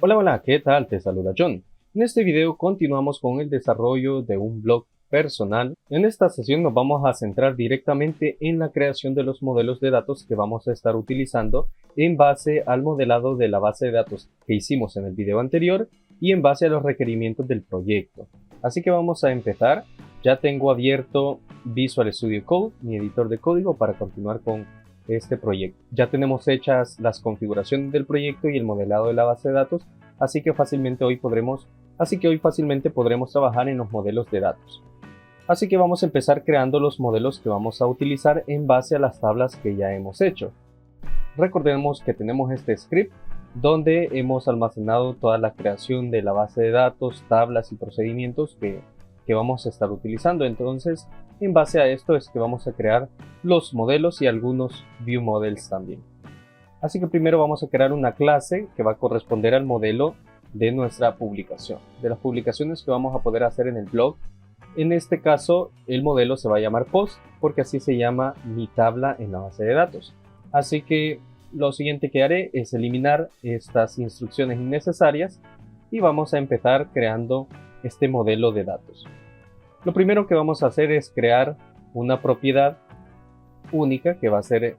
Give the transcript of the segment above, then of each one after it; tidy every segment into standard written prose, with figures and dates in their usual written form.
Hola, ¿qué tal? Te saluda John. En este video continuamos con el desarrollo de un blog personal. En esta sesión nos vamos a centrar directamente en la creación de los modelos de datos que vamos a estar utilizando en base al modelado de la base de datos que hicimos en el video anterior y en base a los requerimientos del proyecto. Así que vamos a empezar. Ya tengo abierto Visual Studio Code, mi editor de código, para continuar con este proyecto. Ya tenemos hechas las configuraciones del proyecto y el modelado de la base de datos, así que hoy fácilmente podremos trabajar en los modelos de datos. Así que vamos a empezar creando los modelos que vamos a utilizar en base a las tablas que ya hemos hecho. Recordemos que tenemos este script donde hemos almacenado toda la creación de la base de datos, tablas y procedimientos que vamos a estar utilizando. Entonces, en base a esto es que vamos a crear los modelos y algunos view models también. Así que primero vamos a crear una clase que va a corresponder al modelo de nuestra publicación, de las publicaciones que vamos a poder hacer en el blog. En este caso, el modelo se va a llamar post, porque así se llama mi tabla en la base de datos. Así que lo siguiente que haré es eliminar estas instrucciones innecesarias y vamos a empezar creando este modelo de datos. Lo primero que vamos a hacer es crear una propiedad única que va a ser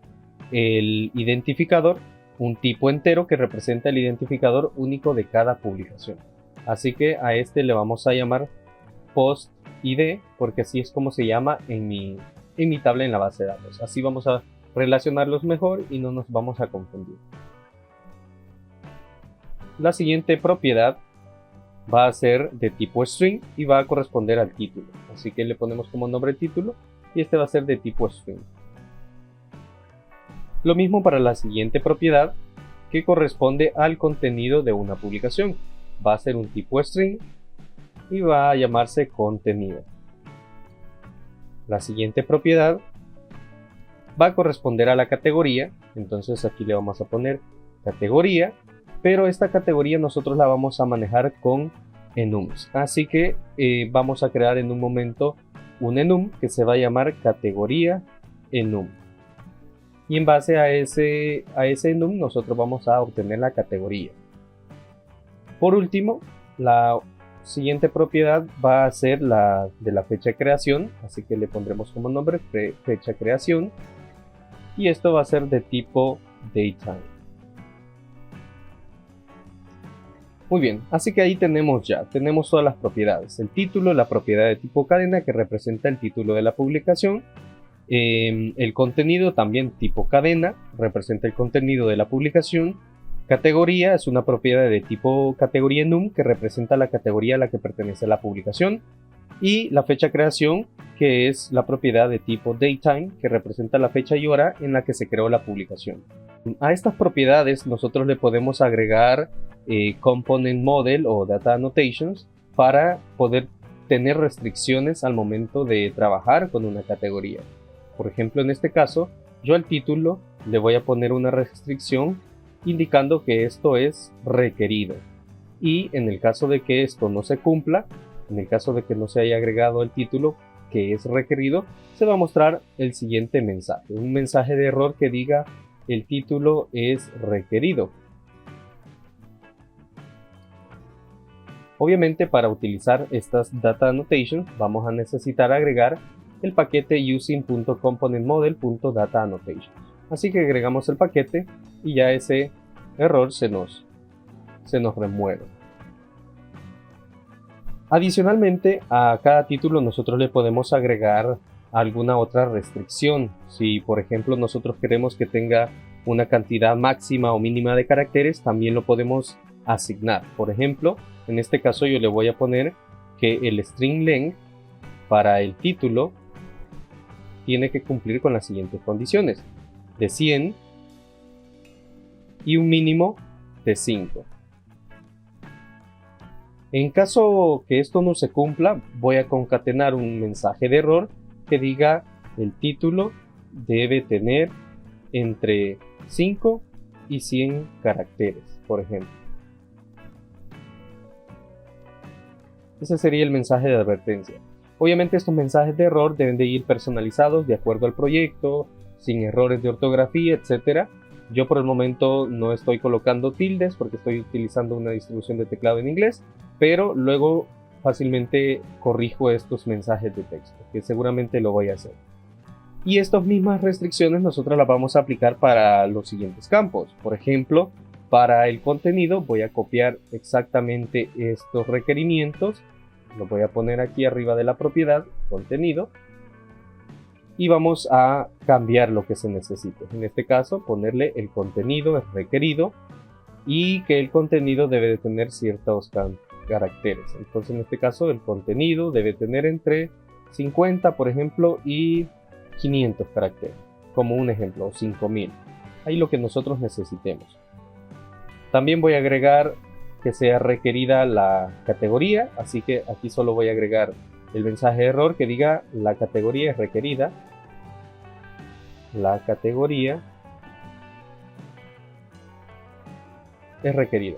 el identificador, un tipo entero que representa el identificador único de cada publicación. Así que a este le vamos a llamar post id, porque así es como se llama en mi tabla en la base de datos. Así vamos a relacionarlos mejor y no nos vamos a confundir. La siguiente propiedad va a ser de tipo string y va a corresponder al título. Así que le ponemos como nombre título y este va a ser de tipo string. Lo mismo para la siguiente propiedad que corresponde al contenido de una publicación. Va a ser un tipo string y va a llamarse contenido. La siguiente propiedad va a corresponder a la categoría. Entonces aquí le vamos a poner categoría, pero esta categoría nosotros la vamos a manejar con enums. Así que vamos a crear en un momento un enum que se va a llamar categoría enum. Y en base a ese enum nosotros vamos a obtener la categoría. Por último, la siguiente propiedad va a ser la de la fecha de creación, así que le pondremos como nombre fecha creación y esto va a ser de tipo datetime. Muy bien, así que ahí tenemos todas las propiedades. El título, la propiedad de tipo cadena que representa el título de la publicación. El contenido también tipo cadena, representa el contenido de la publicación. Categoría es una propiedad de tipo categoría enum que representa la categoría a la que pertenece la publicación. Y la fecha creación, que es la propiedad de tipo datetime que representa la fecha y hora en la que se creó la publicación. A estas propiedades nosotros le podemos agregar component model o data annotations para poder tener restricciones al momento de trabajar con una categoría. Por ejemplo, en este caso, yo al título le voy a poner una restricción indicando que esto es requerido. Y en el caso de que esto no se cumpla, en el caso de que no se haya agregado el título que es requerido, se va a mostrar el siguiente mensaje. Un mensaje de error que diga el título es requerido. Obviamente, para utilizar estas data annotations vamos a necesitar agregar el paquete using.componentModel.dataAnnotations. Así que agregamos el paquete y ya ese error se nos remueve. Adicionalmente, a cada título nosotros le podemos agregar alguna otra restricción. Si por ejemplo nosotros queremos que tenga una cantidad máxima o mínima de caracteres, también lo podemos asignar. Por ejemplo, en este caso yo le voy a poner que el string length para el título tiene que cumplir con las siguientes condiciones: de 100 y un mínimo de 5. En caso que esto no se cumpla, voy a concatenar un mensaje de error que diga el título debe tener entre 5 y 100 caracteres, por ejemplo. Ese sería el mensaje de advertencia. Obviamente estos mensajes de error deben de ir personalizados de acuerdo al proyecto, sin errores de ortografía, etc. Yo por el momento no estoy colocando tildes porque estoy utilizando una distribución de teclado en inglés, pero luego fácilmente corrijo estos mensajes de texto, que seguramente lo voy a hacer. Y estas mismas restricciones nosotros las vamos a aplicar para los siguientes campos. Por ejemplo, para el contenido voy a copiar exactamente estos requerimientos. Los voy a poner aquí arriba de la propiedad, contenido. Y vamos a cambiar lo que se necesite. En este caso, ponerle el contenido es requerido y que el contenido debe de tener ciertos caracteres. Entonces, en este caso, el contenido debe tener entre 50, por ejemplo, y 500 caracteres, como un ejemplo, o 5000. Ahí lo que nosotros necesitemos. También voy a agregar que sea requerida la categoría, así que aquí solo voy a agregar el mensaje de error que diga la categoría es requerida. La categoría es requerida.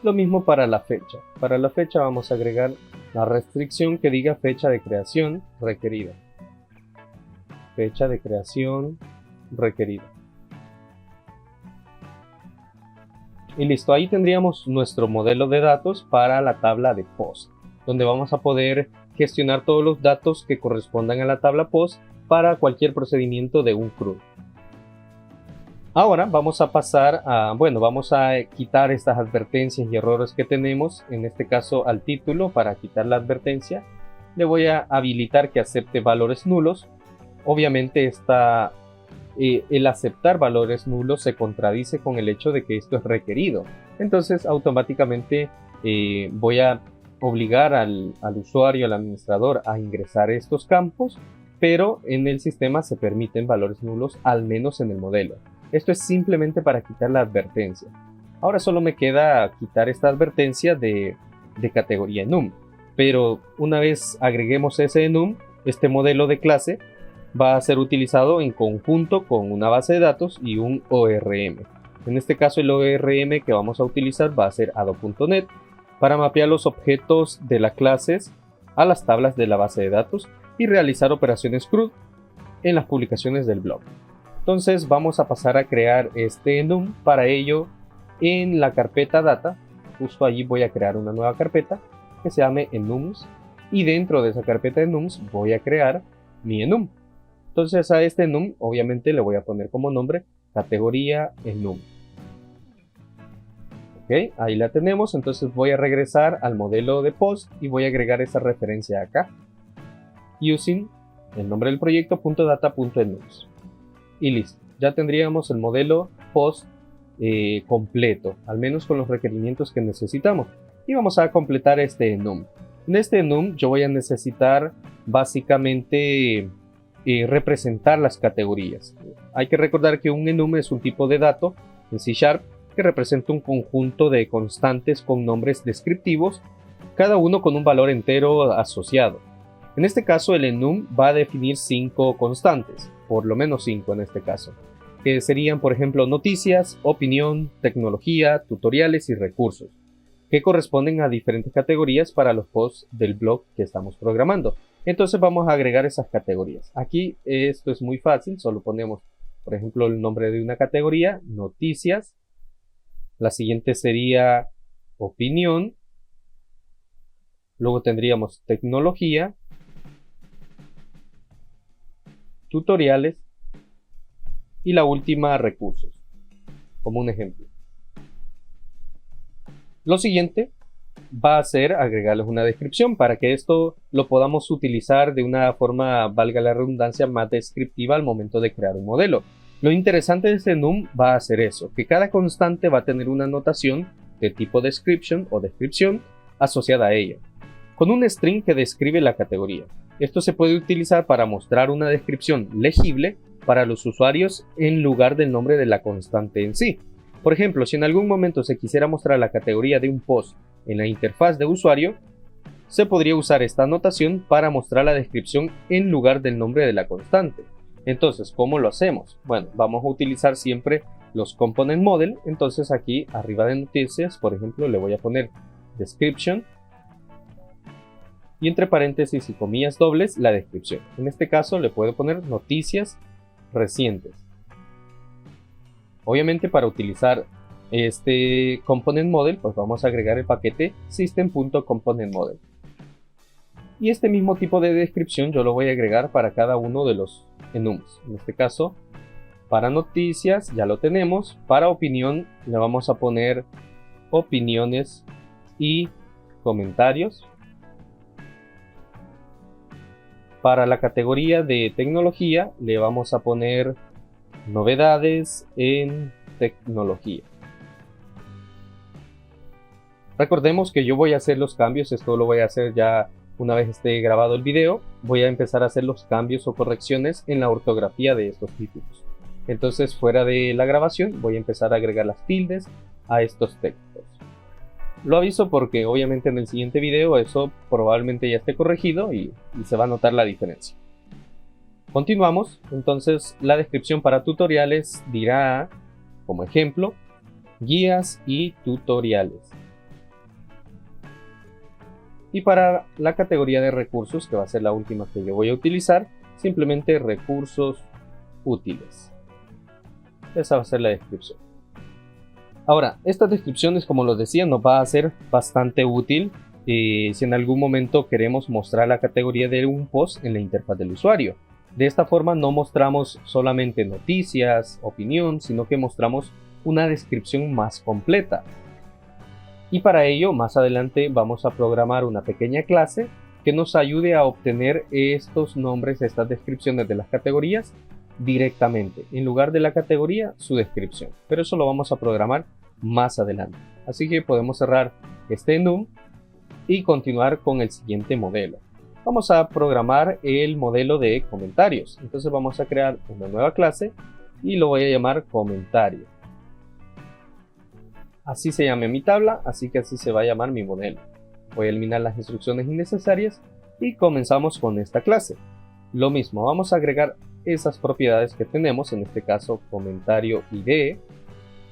Lo mismo para la fecha. Para la fecha vamos a agregar la restricción que diga fecha de creación requerida. Fecha de creación requerida. Y listo, ahí tendríamos nuestro modelo de datos para la tabla de post, donde vamos a poder gestionar todos los datos que correspondan a la tabla post para cualquier procedimiento de un CRUD. Ahora vamos a pasar vamos a quitar estas advertencias y errores que tenemos, en este caso al título. Para quitar la advertencia le voy a habilitar que acepte valores nulos. Obviamente el aceptar valores nulos se contradice con el hecho de que esto es requerido. Entonces automáticamente voy a obligar al usuario, al administrador, a ingresar estos campos, pero en el sistema se permiten valores nulos, al menos en el modelo. Esto es simplemente para quitar la advertencia. Ahora solo me queda quitar esta advertencia de categoría enum. Pero una vez agreguemos ese enum, este modelo de clase va a ser utilizado en conjunto con una base de datos y un ORM. En este caso el ORM que vamos a utilizar va a ser Ado.net para mapear los objetos de las clases a las tablas de la base de datos y realizar operaciones CRUD en las publicaciones del blog. Entonces vamos a pasar a crear este enum. Para ello, en la carpeta data, justo allí voy a crear una nueva carpeta que se llame enums, y dentro de esa carpeta enums voy a crear mi enum. Entonces a este enum obviamente le voy a poner como nombre categoría enum. Ok, ahí la tenemos. Entonces voy a regresar al modelo de post y voy a agregar esa referencia acá, using el nombre del proyecto .data.enums. Y listo, ya tendríamos el modelo post completo, al menos con los requerimientos que necesitamos. Y vamos a completar este enum. En este enum yo voy a necesitar básicamente representar las categorías. Hay que recordar que un enum es un tipo de dato en C# que representa un conjunto de constantes con nombres descriptivos, cada uno con un valor entero asociado. En este caso el enum va a definir 5 constantes, por lo menos 5 en este caso, que serían por ejemplo noticias, opinión, tecnología, tutoriales y recursos, que corresponden a diferentes categorías para los posts del blog que estamos programando. Entonces vamos a agregar esas categorías. Aquí esto es muy fácil, solo ponemos por ejemplo el nombre de una categoría, noticias, la siguiente sería opinión, luego tendríamos tecnología, tutoriales y la última recursos, como un ejemplo. Lo siguiente va a ser agregarles una descripción para que esto lo podamos utilizar de una forma, valga la redundancia, más descriptiva al momento de crear un modelo. Lo interesante de este enum va a ser eso, que cada constante va a tener una notación de tipo description o descripción asociada a ella, con un string que describe la categoría. Esto se puede utilizar para mostrar una descripción legible para los usuarios en lugar del nombre de la constante en sí. Por ejemplo, si en algún momento se quisiera mostrar la categoría de un post en la interfaz de usuario, se podría usar esta anotación para mostrar la descripción en lugar del nombre de la constante. Entonces, ¿cómo lo hacemos? Bueno, vamos a utilizar siempre los component model. Entonces aquí arriba de noticias, por ejemplo, le voy a poner description y entre paréntesis y comillas dobles la descripción. En este caso le puedo poner noticias recientes. Obviamente, para utilizar este component model, pues vamos a agregar el paquete system.componentModel. Y este mismo tipo de descripción yo lo voy a agregar para cada uno de los enums. En este caso, para noticias ya lo tenemos. Para opinión le vamos a poner opiniones y comentarios. Para la categoría de tecnología le vamos a poner novedades en tecnología. Recordemos que yo voy a hacer los cambios, esto lo voy a hacer ya una vez esté grabado el video. Voy a empezar a hacer los cambios o correcciones en la ortografía de estos títulos. Entonces, fuera de la grabación voy a empezar a agregar las tildes a estos textos. Lo aviso porque obviamente en el siguiente video eso probablemente ya esté corregido y se va a notar la diferencia. Continuamos. Entonces, la descripción para tutoriales dirá, como ejemplo, guías y tutoriales. Y para la categoría de recursos, que va a ser la última que yo voy a utilizar, simplemente recursos útiles. Esa va a ser la descripción. Ahora, estas descripciones, como les decía, nos va a ser bastante útil si en algún momento queremos mostrar la categoría de un post en la interfaz del usuario. De esta forma no mostramos solamente noticias, opinión, sino que mostramos una descripción más completa. Y para ello, más adelante vamos a programar una pequeña clase que nos ayude a obtener estos nombres, estas descripciones de las categorías directamente. En lugar de la categoría, su descripción. Pero eso lo vamos a programar más adelante. Así que podemos cerrar este enum y continuar con el siguiente modelo. Vamos a programar el modelo de comentarios. Entonces vamos a crear una nueva clase y lo voy a llamar comentario. Así se llama mi tabla, así que así se va a llamar mi modelo. Voy a eliminar las instrucciones innecesarias y comenzamos con esta clase. Lo mismo, vamos a agregar esas propiedades que tenemos, en este caso comentario ID.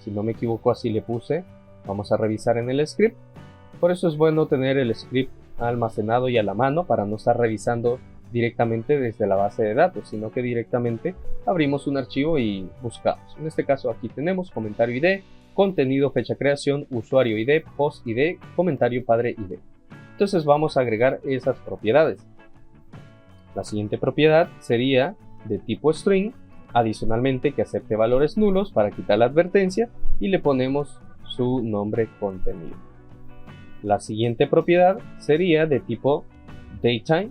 Si no me equivoco así le puse. Vamos a revisar en el script. Por eso es bueno tener el script almacenado y a la mano para no estar revisando directamente desde la base de datos, sino que directamente abrimos un archivo y buscamos. En este caso aquí tenemos comentario ID, contenido, fecha creación, usuario ID, post ID, comentario padre ID. Entonces vamos a agregar esas propiedades. La siguiente propiedad sería de tipo string, adicionalmente que acepte valores nulos para quitar la advertencia y le ponemos su nombre contenido. La siguiente propiedad sería de tipo datetime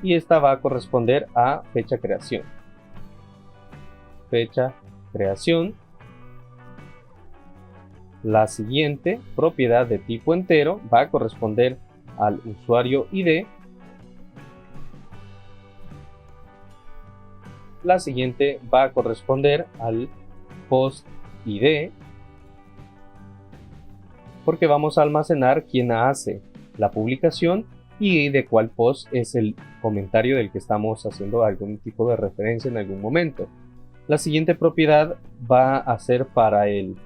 y esta va a corresponder a fecha creación. Fecha creación. La siguiente propiedad de tipo entero va a corresponder al usuario ID. La siguiente va a corresponder al post ID, porque vamos a almacenar quién hace la publicación y de cuál post es el comentario del que estamos haciendo algún tipo de referencia en algún momento. La siguiente propiedad va a ser para el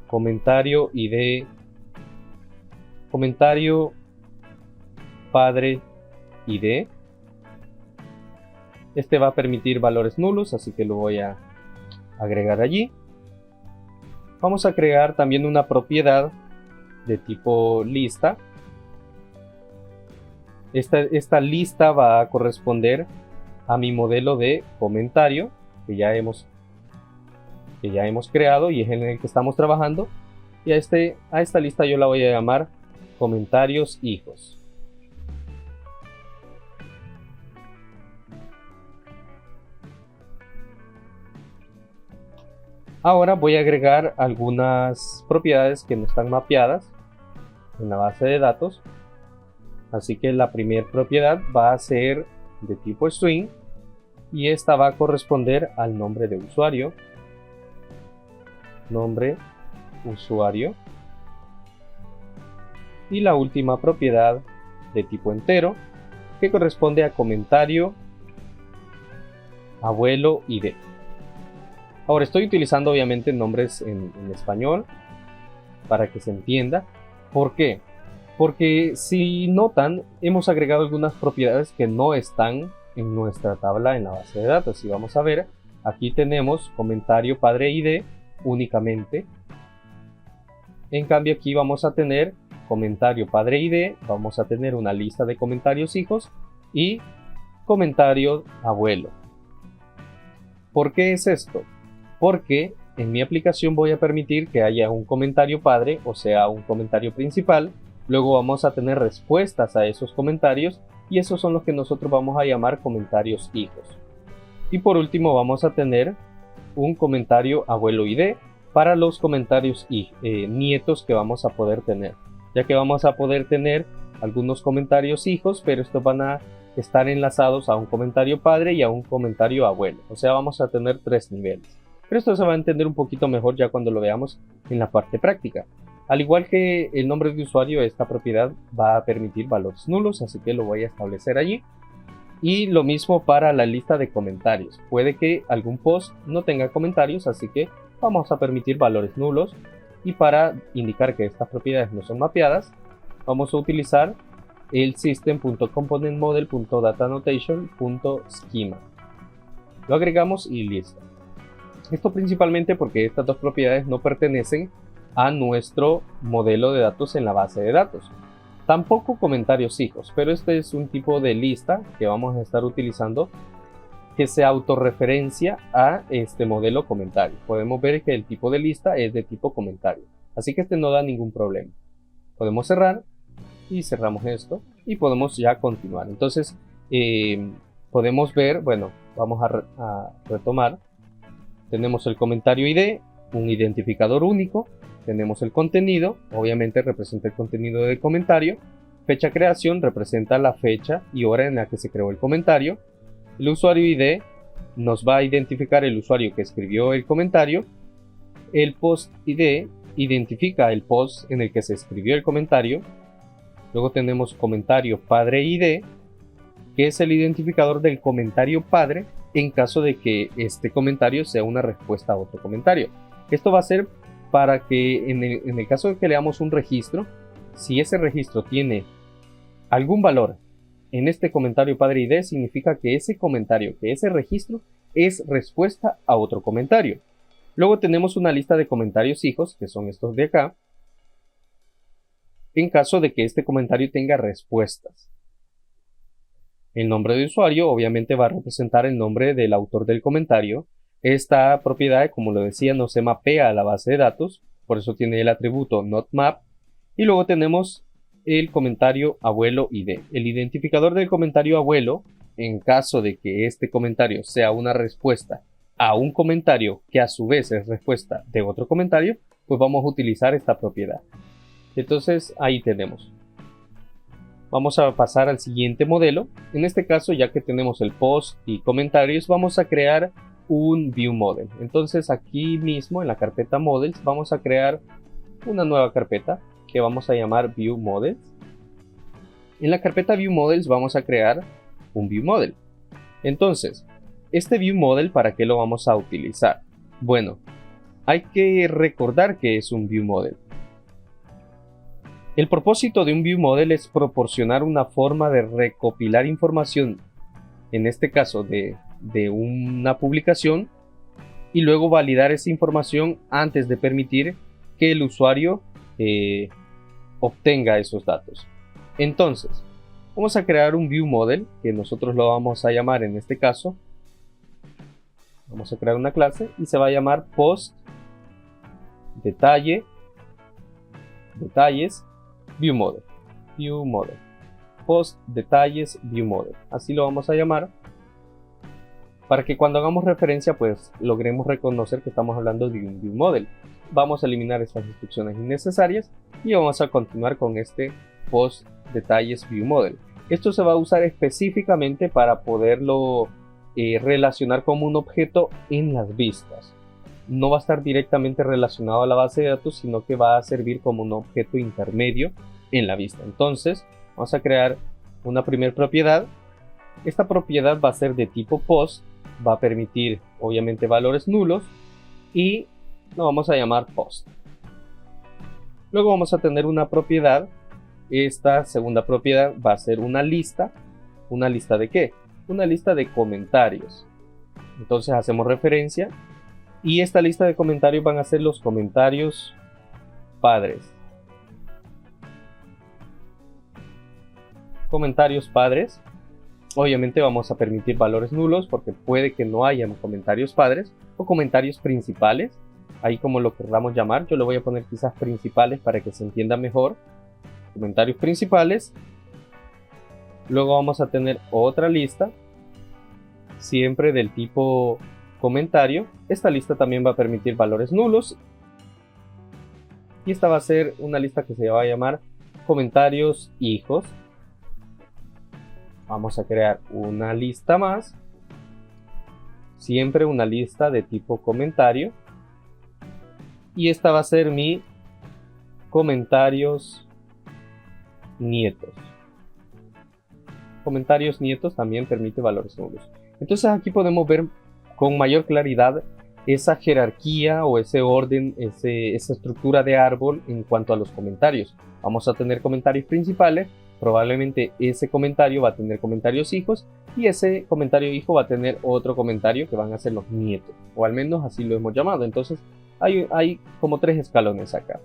comentario ID, comentario padre ID. Este va a permitir valores nulos, así que lo voy a agregar allí. Vamos a crear también una propiedad de tipo lista. Esta lista va a corresponder a mi modelo de comentario que ya hemos creado y es en el que estamos trabajando. Y a esta lista yo la voy a llamar comentarios hijos. Ahora voy a agregar algunas propiedades que no están mapeadas en la base de datos. Así que la primera propiedad va a ser de tipo string y esta va a corresponder al nombre de usuario. Nombre usuario. Y la última propiedad de tipo entero que corresponde a comentario abuelo ID. Ahora estoy utilizando obviamente nombres en español para que se entienda. ¿Por qué? Porque si notan, hemos agregado algunas propiedades que no están en nuestra tabla en la base de datos. Y vamos a ver, aquí tenemos comentario padre ID únicamente. En cambio aquí vamos a tener comentario padre ID, vamos a tener una lista de comentarios hijos y comentario abuelo. ¿Por qué es esto? Porque en mi aplicación voy a permitir que haya un comentario padre, o sea, un comentario principal. Luego vamos a tener respuestas a esos comentarios y esos son los que nosotros vamos a llamar comentarios hijos. Y por último vamos a tener un comentario abuelo ID para los comentarios nietos que vamos a poder tener, ya que vamos a poder tener algunos comentarios hijos, pero estos van a estar enlazados a un comentario padre y a un comentario abuelo, o sea, vamos a tener 3 niveles. Pero esto se va a entender un poquito mejor ya cuando lo veamos en la parte práctica. Al igual que el nombre de usuario, esta propiedad va a permitir valores nulos, así que lo voy a establecer allí. Y lo mismo para la lista de comentarios. Puede que algún post no tenga comentarios, así que vamos a permitir valores nulos. Y para indicar que estas propiedades no son mapeadas, vamos a utilizar el system.componentModel.dataAnnotation.schema. Lo agregamos y listo. Esto principalmente porque estas dos propiedades no pertenecen a nuestro modelo de datos en la base de datos. Tampoco comentarios hijos, pero este es un tipo de lista que vamos a estar utilizando que se autorreferencia a este modelo comentario. Podemos ver que el tipo de lista es de tipo comentario, así que este no da ningún problema. Podemos cerrar y cerramos esto y podemos ya continuar. Entonces podemos ver, bueno, vamos a retomar. Tenemos el comentario ID, un identificador único. Tenemos el contenido, obviamente representa el contenido del comentario. Fecha creación representa la fecha y hora en la que se creó el comentario. El usuario ID nos va a identificar el usuario que escribió el comentario. El post ID identifica el post en el que se escribió el comentario. Luego tenemos comentario padre ID, que es el identificador del comentario padre en caso de que este comentario sea una respuesta a otro comentario. Esto va a ser para que en el caso de que leamos un registro, si ese registro tiene algún valor en este comentario padre ID, significa que ese comentario, que ese registro es respuesta a otro comentario. Luego tenemos una lista de comentarios hijos, que son estos de acá, en caso de que este comentario tenga respuestas. El nombre de usuario obviamente va a representar el nombre del autor del comentario. Esta propiedad, como lo decía, no se mapea a la base de datos, por eso tiene el atributo notMap. Y luego tenemos el comentario abuelo ID. El identificador del comentario abuelo, en caso de que este comentario sea una respuesta a un comentario que a su vez es respuesta de otro comentario, pues vamos a utilizar esta propiedad. Entonces ahí tenemos. Vamos a pasar al siguiente modelo. En este caso, ya que tenemos el post y comentarios, vamos a crear un view model. Entonces aquí mismo en la carpeta models vamos a crear una nueva carpeta que vamos a llamar view models. En la carpeta view models vamos a crear un view model. Entonces, este view model, ¿para qué lo vamos a utilizar? Bueno, hay que recordar que es un view model. El propósito de un view model es proporcionar una forma de recopilar información, en este caso de una publicación, y luego validar esa información antes de permitir que el usuario obtenga esos datos. Entonces, vamos a crear un view model que nosotros lo vamos a llamar en este caso. Vamos a crear una clase y se va a llamar post detalles view model post detalles view model, así lo vamos a llamar para que cuando hagamos referencia pues logremos reconocer que estamos hablando de un view model. Vamos a eliminar estas instrucciones innecesarias y vamos a continuar con este post detalles view model. Esto se va a usar específicamente para poderlo relacionar como un objeto en las vistas. No va a estar directamente relacionado a la base de datos, sino que va a servir como un objeto intermedio en la vista. Entonces vamos a crear una primera propiedad. Esta propiedad va a ser de tipo post, va a permitir obviamente valores nulos y lo vamos a llamar post. Luego vamos a tener una propiedad. Esta segunda propiedad va a ser una lista. ¿Una lista de qué? una lista de comentarios. Entonces hacemos referencia y esta lista de comentarios van a ser los comentarios padres. Comentarios padres. Obviamente vamos a permitir valores nulos porque puede que no haya comentarios padres o comentarios principales, ahí como lo queramos llamar. Yo le voy a poner quizás principales para que se entienda mejor. Comentarios principales. Luego vamos a tener otra lista, siempre del tipo comentario. Esta lista también va a permitir valores nulos. Y esta va a ser una lista que se va a llamar comentarios hijos. Vamos a crear una lista más, siempre una lista de tipo comentario, y esta va a ser mi comentarios nietos. Comentarios nietos también permite valores nulos. Entonces aquí podemos ver con mayor claridad esa jerarquía o ese orden, esa estructura de árbol en cuanto a los comentarios. Vamos a tener comentarios principales. Probablemente ese comentario va a tener comentarios hijos y ese comentario hijo va a tener otro comentario que van a ser los nietos, o al menos así lo hemos llamado. Entonces hay como 3 escalones acá.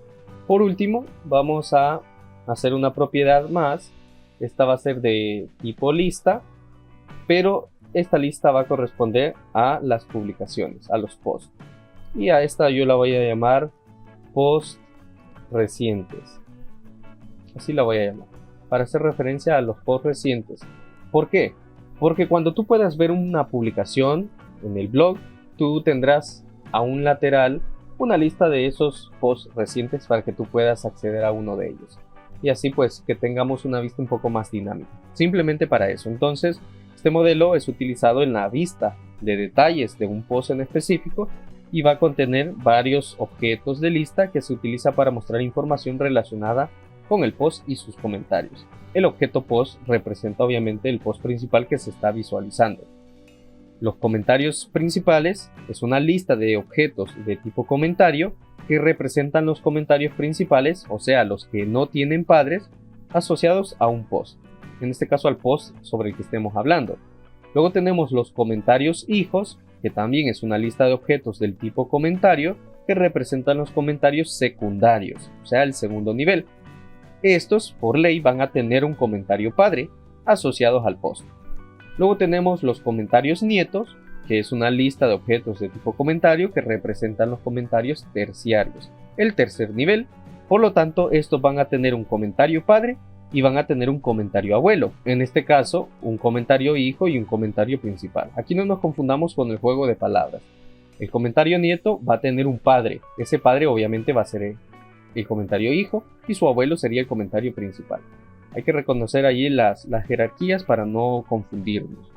Por último vamos a hacer una propiedad más. Esta va a ser de tipo lista, pero esta lista va a corresponder a las publicaciones, a los posts, y a esta yo la voy a llamar post recientes. Así la voy a llamar, para hacer referencia a los posts recientes. ¿Por qué? Porque cuando tú puedas ver una publicación en el blog, tú tendrás a un lateral una lista de esos posts recientes para que tú puedas acceder a uno de ellos. Y así pues que tengamos una vista un poco más dinámica. Simplemente para eso. Entonces, este modelo es utilizado en la vista de detalles de un post en específico y va a contener varios objetos de lista que se utiliza para mostrar información relacionada con el post y sus comentarios. El objeto post representa obviamente el post principal que se está visualizando. Los comentarios principales es una lista de objetos de tipo comentario que representan los comentarios principales, o sea, los que no tienen padres, asociados a un post. En este caso al post sobre el que estemos hablando. Luego tenemos los comentarios hijos, que también es una lista de objetos del tipo comentario que representan los comentarios secundarios, o sea, el segundo nivel. Estos, por ley, van a tener un comentario padre asociados al post. Luego tenemos los comentarios nietos, que es una lista de objetos de tipo comentario que representan los comentarios terciarios, el tercer nivel. Por lo tanto, estos van a tener un comentario padre y van a tener un comentario abuelo. En este caso, un comentario hijo y un comentario principal. Aquí no nos confundamos con el juego de palabras. El comentario nieto va a tener un padre. Ese padre obviamente va a ser el comentario hijo y su abuelo sería el comentario principal. Hay que reconocer allí las jerarquías para no confundirnos.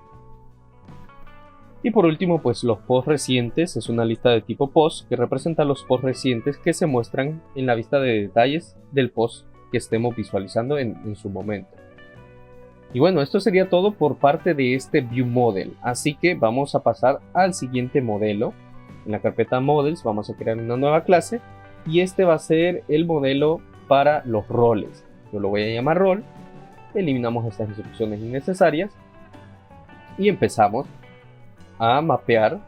Y por último, pues los posts recientes es una lista de tipo post que representa los posts recientes que se muestran en la vista de detalles del post que estemos visualizando en su momento. Y bueno, esto sería todo por parte de este View Model. Así que vamos a pasar al siguiente modelo. En la carpeta Models vamos a crear una nueva clase y este va a ser el modelo para los roles. Yo lo voy a llamar rol. Eliminamos estas instrucciones innecesarias y empezamos a mapear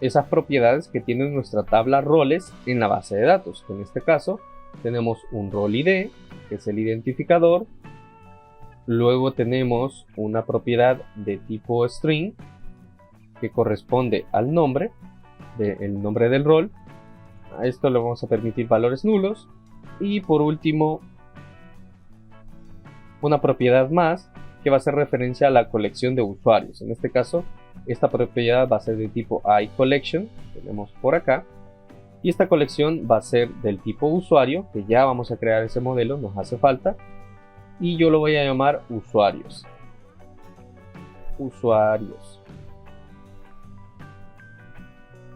esas propiedades que tiene nuestra tabla roles en la base de datos. En este caso tenemos un rol ID, que es el identificador. Luego tenemos una propiedad de tipo string que corresponde al nombre, el nombre del rol. A esto le vamos a permitir valores nulos. Y por último, una propiedad más que va a hacer referencia a la colección de usuarios. En este caso, esta propiedad va a ser de tipo iCollection, tenemos por acá, y esta colección va a ser del tipo usuario, que ya vamos a crear ese modelo, nos hace falta, y yo lo voy a llamar usuarios.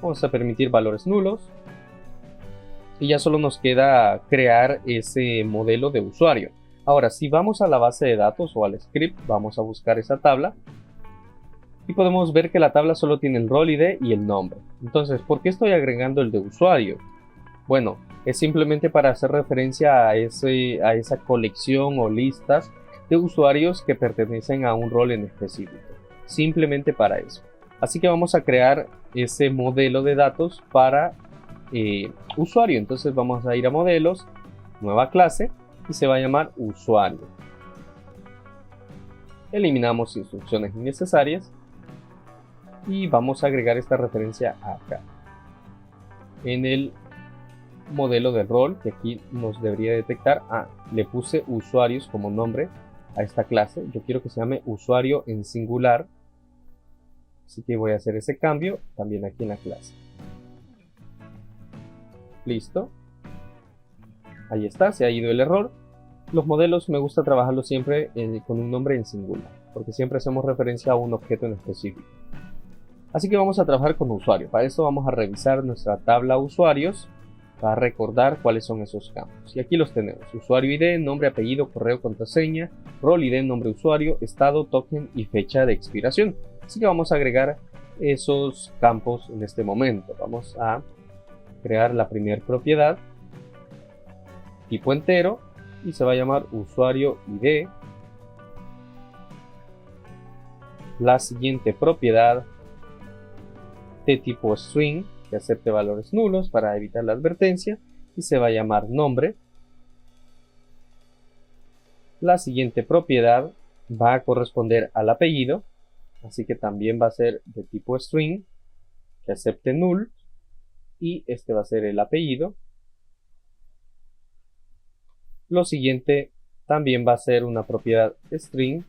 Vamos a permitir valores nulos, y ya solo nos queda crear ese modelo de usuario. Ahora, si vamos a la base de datos o al script, vamos a buscar esa tabla. Y podemos ver que la tabla solo tiene el rol ID y el nombre. Entonces, ¿por qué estoy agregando el de usuario? Bueno, es simplemente para hacer referencia a esa colección o listas de usuarios que pertenecen a un rol en específico. simplemente para eso. Así que vamos a crear ese modelo de datos para usuario. Entonces vamos a ir a modelos, nueva clase, y se va a llamar usuario. Eliminamos instrucciones innecesarias y vamos a agregar esta referencia acá en el modelo de rol, que aquí nos debería detectar. Le puse usuarios como nombre a esta clase. Yo quiero que se llame usuario en singular, así que voy a hacer ese cambio también aquí en la clase. Listo, ahí está, se ha ido el error. Los modelos me gusta trabajarlos siempre con un nombre en singular, porque siempre hacemos referencia a un objeto en específico. Así que vamos a trabajar con usuario. Para esto vamos a revisar nuestra tabla usuarios para recordar cuáles son esos campos. Y aquí los tenemos: usuario ID, nombre, apellido, correo, contraseña, rol ID, nombre usuario, estado, token y fecha de expiración. Así que vamos a agregar esos campos en este momento. Vamos a crear la primera propiedad, tipo entero, y se va a llamar usuario ID. La siguiente propiedad, de tipo string, que acepte valores nulos para evitar la advertencia, y se va a llamar nombre. La siguiente propiedad va a corresponder al apellido, así que también va a ser de tipo string, que acepte null, y este va a ser el apellido. Lo siguiente también va a ser una propiedad string,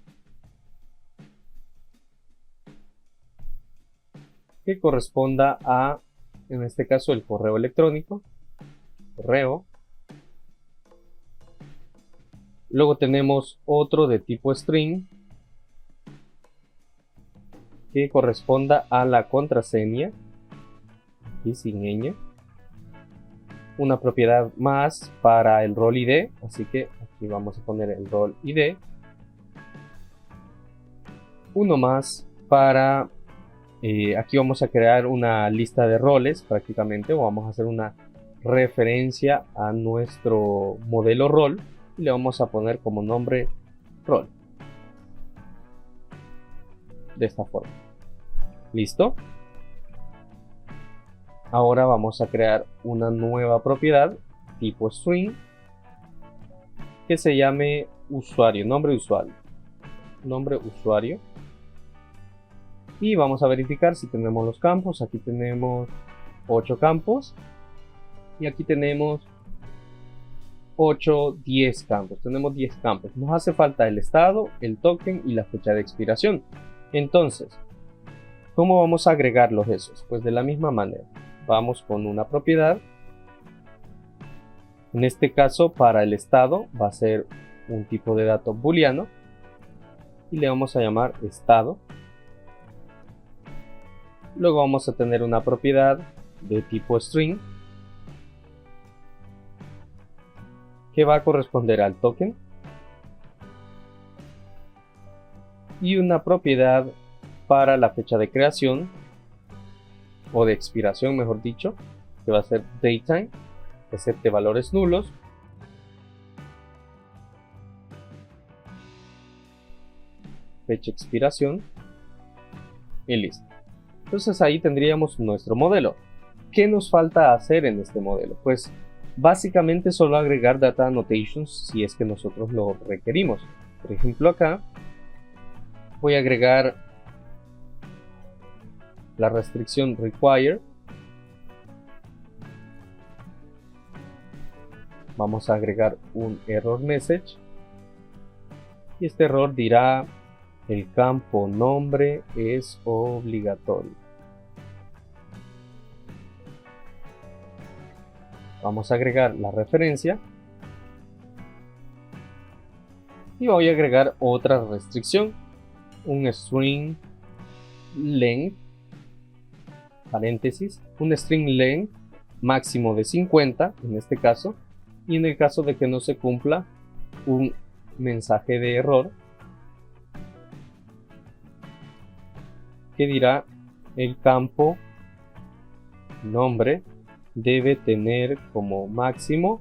que corresponda a, en este caso, el correo electrónico, correo. Luego tenemos otro de tipo string, que corresponda a la contraseña, y sin ñ. Una propiedad más para el rol ID, así que aquí vamos a poner el rol ID. Uno más para, aquí vamos a crear una lista de roles prácticamente, o vamos a hacer una referencia a nuestro modelo rol y le vamos a poner como nombre rol. De esta forma. ¿Listo? Ahora vamos a crear una nueva propiedad tipo string que se llame usuario, nombre usuario. Y vamos a verificar si tenemos los campos. Aquí tenemos 8 campos y aquí tenemos 10 campos. Tenemos 10 campos. Nos hace falta el estado, el token y la fecha de expiración. Entonces, ¿cómo vamos a agregarlos esos? Pues de la misma manera. Vamos con una propiedad. En este caso, para el estado va a ser un tipo de dato booleano y le vamos a llamar estado. Luego vamos a tener una propiedad de tipo string que va a corresponder al token y una propiedad para la fecha de creación o de expiración, mejor dicho, que va a ser datetime, que acepte valores nulos. Fecha de expiración y listo. Entonces ahí tendríamos nuestro modelo. ¿Qué nos falta hacer en este modelo? Pues básicamente solo agregar data annotations si es que nosotros lo requerimos. Por ejemplo, acá voy a agregar la restricción require. Vamos a agregar un error message y este error dirá: el campo nombre es obligatorio. Vamos a agregar la referencia y voy a agregar otra restricción, un string length, paréntesis, un string length máximo de 50 en este caso, y en el caso de que no se cumpla, un mensaje de error que dirá: el campo nombre debe tener como máximo,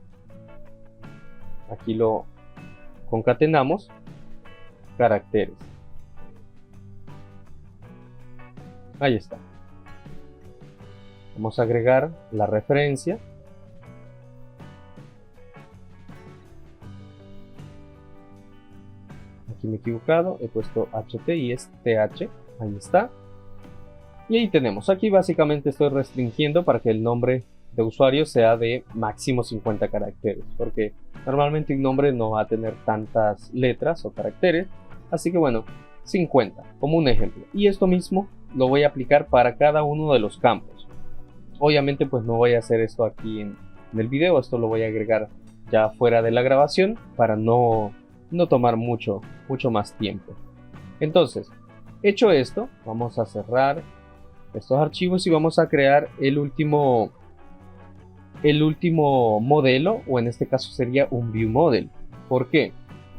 aquí lo concatenamos, caracteres. Ahí está. Vamos a agregar la referencia. Aquí me he equivocado, he puesto HT y es TH. Ahí está. Y ahí tenemos. Aquí básicamente estoy restringiendo para que el nombre de usuario sea de máximo 50 caracteres, porque normalmente un nombre no va a tener tantas letras o caracteres, así que bueno, 50 como un ejemplo. Y esto mismo lo voy a aplicar para cada uno de los campos. Obviamente pues no voy a hacer esto aquí en el video, esto lo voy a agregar ya fuera de la grabación para no tomar mucho más tiempo. Entonces, hecho esto, vamos a cerrar estos archivos y vamos a crear el último modelo, o en este caso sería un view model. ¿Por qué?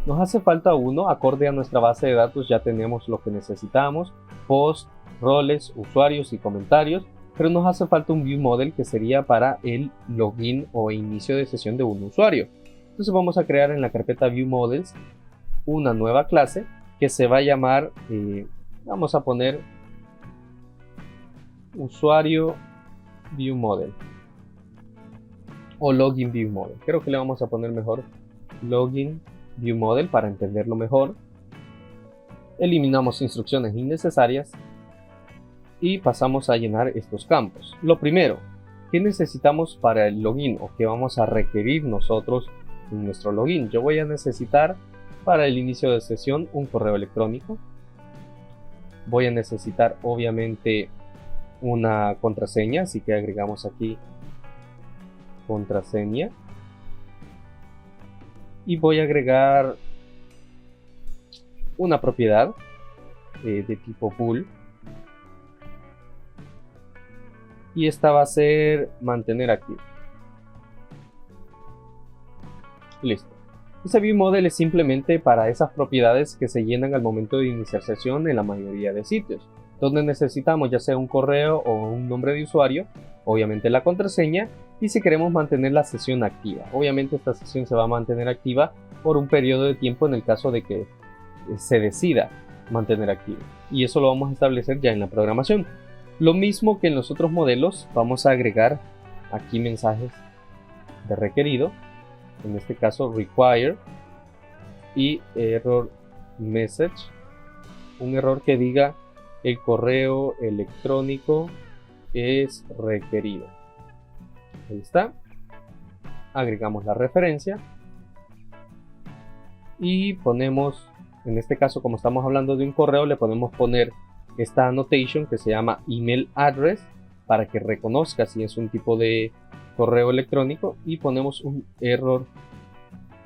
Nos hace falta uno acorde a nuestra base de datos. Ya tenemos lo que necesitamos: post, roles, usuarios y comentarios, pero nos hace falta un view model que sería para el login o inicio de sesión de un usuario. Entonces vamos a crear en la carpeta view models una nueva clase que se va a llamar, vamos a poner usuario view model o login view model. Creo que le vamos a poner mejor login view model para entenderlo mejor. Eliminamos instrucciones innecesarias y pasamos a llenar estos campos. Lo primero, ¿qué necesitamos para el login o qué vamos a requerir nosotros en nuestro login? Yo voy a necesitar para el inicio de sesión un correo electrónico. Voy a necesitar obviamente una contraseña, así que agregamos aquí contraseña. Y voy a agregar una propiedad de tipo bool. Y esta va a ser mantener activo. Listo. Ese view model es simplemente para esas propiedades que se llenan al momento de iniciar sesión en la mayoría de sitios, donde necesitamos ya sea un correo o un nombre de usuario, obviamente la contraseña, y si queremos mantener la sesión activa. Obviamente esta sesión se va a mantener activa por un periodo de tiempo en el caso de que se decida mantener activa, y eso lo vamos a establecer ya en la programación. Lo mismo que en los otros modelos, vamos a agregar aquí mensajes de requerido, en este caso require y error message, un error que diga el correo electrónico es requerido. Ahí está. Agregamos la referencia y ponemos, en este caso como estamos hablando de un correo, le podemos poner esta annotation que se llama email address para que reconozca si es un tipo de correo electrónico, y ponemos un error,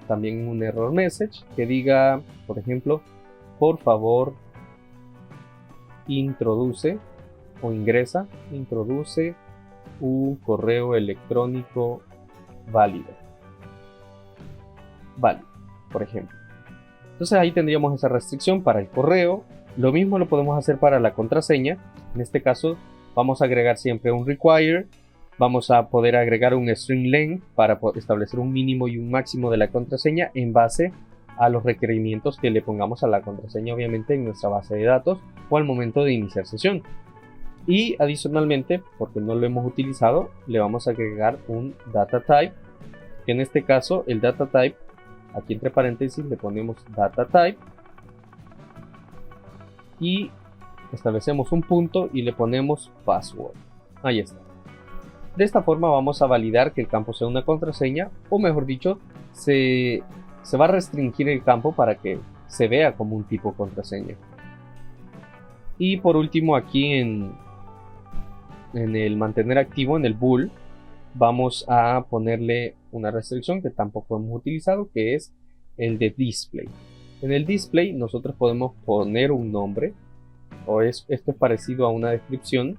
también un error message que diga, por ejemplo, por favor introduce un correo electrónico válido, por ejemplo. Entonces ahí tendríamos esa restricción para el correo. Lo mismo lo podemos hacer para la contraseña. En este caso vamos a agregar siempre un require. Vamos a poder agregar un string length para establecer un mínimo y un máximo de la contraseña en base a los requerimientos que le pongamos a la contraseña, obviamente en nuestra base de datos o al momento de iniciar sesión. Y adicionalmente, porque no lo hemos utilizado, le vamos a agregar un data type, que en este caso el data type, aquí entre paréntesis le ponemos data type y establecemos un punto y le ponemos password. Ahí está. De esta forma vamos a validar que el campo sea una contraseña, o mejor dicho, se va a restringir el campo para que se vea como un tipo contraseña. Y por último, aquí en el mantener activo, en el bool, vamos a ponerle una restricción que tampoco hemos utilizado, que es el de display. En el display nosotros podemos poner un nombre, o esto es parecido a una descripción.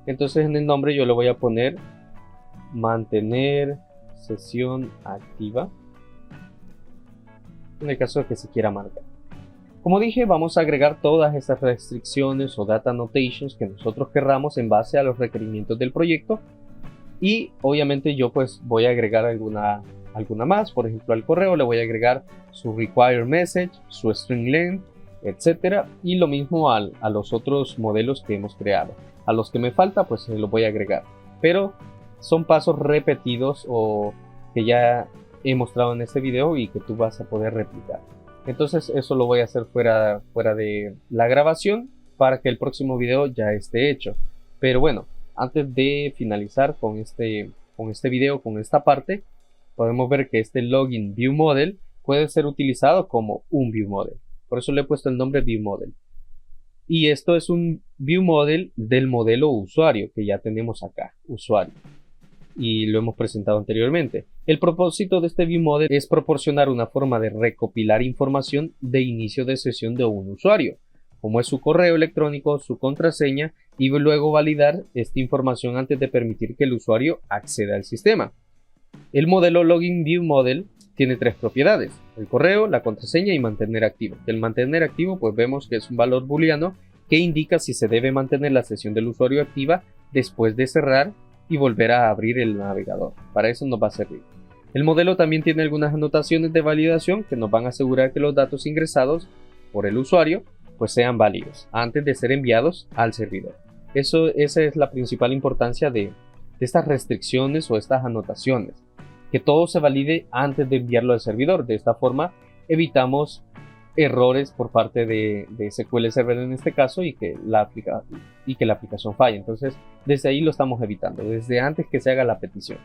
Entonces en el nombre yo le voy a poner mantener sesión activa, en el caso de que se quiera marcar. Como dije, vamos a agregar todas estas restricciones o data annotations que nosotros querramos en base a los requerimientos del proyecto, y obviamente yo pues voy a agregar alguna más. Por ejemplo, al correo le voy a agregar su require message, su string length, etcétera, y lo mismo a los otros modelos que hemos creado. A los que me falta, pues se los voy a agregar, pero son pasos repetidos o que ya he mostrado en este video y que tú vas a poder replicar. Entonces eso lo voy a hacer fuera de la grabación para que el próximo video ya esté hecho. Pero bueno, antes de finalizar con este video, con esta parte, podemos ver que este login view model puede ser utilizado como un view model. Por eso le he puesto el nombre view model. Y esto es un view model del modelo usuario que ya tenemos acá, usuario. Y lo hemos presentado anteriormente. El propósito de este view model es proporcionar una forma de recopilar información de inicio de sesión de un usuario, como es su correo electrónico, su contraseña, y luego validar esta información antes de permitir que el usuario acceda al sistema. El modelo Login View Model tiene tres propiedades: el correo, la contraseña y mantener activo. El mantener activo, pues vemos que es un valor booleano que indica si se debe mantener la sesión del usuario activa después de cerrar y volver a abrir el navegador. Para eso nos va a servir. El modelo también tiene algunas anotaciones de validación que nos van a asegurar que los datos ingresados por el usuario pues sean válidos antes de ser enviados al servidor. Esa es la principal importancia de estas restricciones o estas anotaciones, que todo se valide antes de enviarlo al servidor. De esta forma evitamos errores por parte de SQL Server en este caso y que la aplicación falle. Entonces desde ahí lo estamos evitando, desde antes que se haga la petición.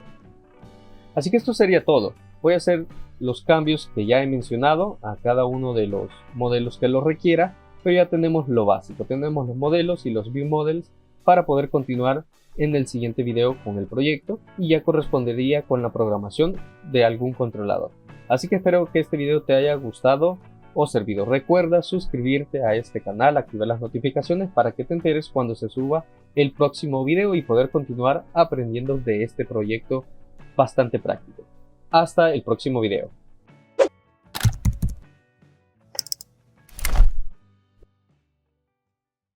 Así que esto sería todo. Voy a hacer los cambios que ya he mencionado a cada uno de los modelos que lo requiera, pero ya tenemos lo básico, tenemos los modelos y los view models para poder continuar en el siguiente video con el proyecto, y ya correspondería con la programación de algún controlador. Así que espero que este video te haya gustado o servido. Recuerda suscribirte a este canal, activar las notificaciones para que te enteres cuando se suba el próximo video y poder continuar aprendiendo de este proyecto bastante práctico. Hasta el próximo video.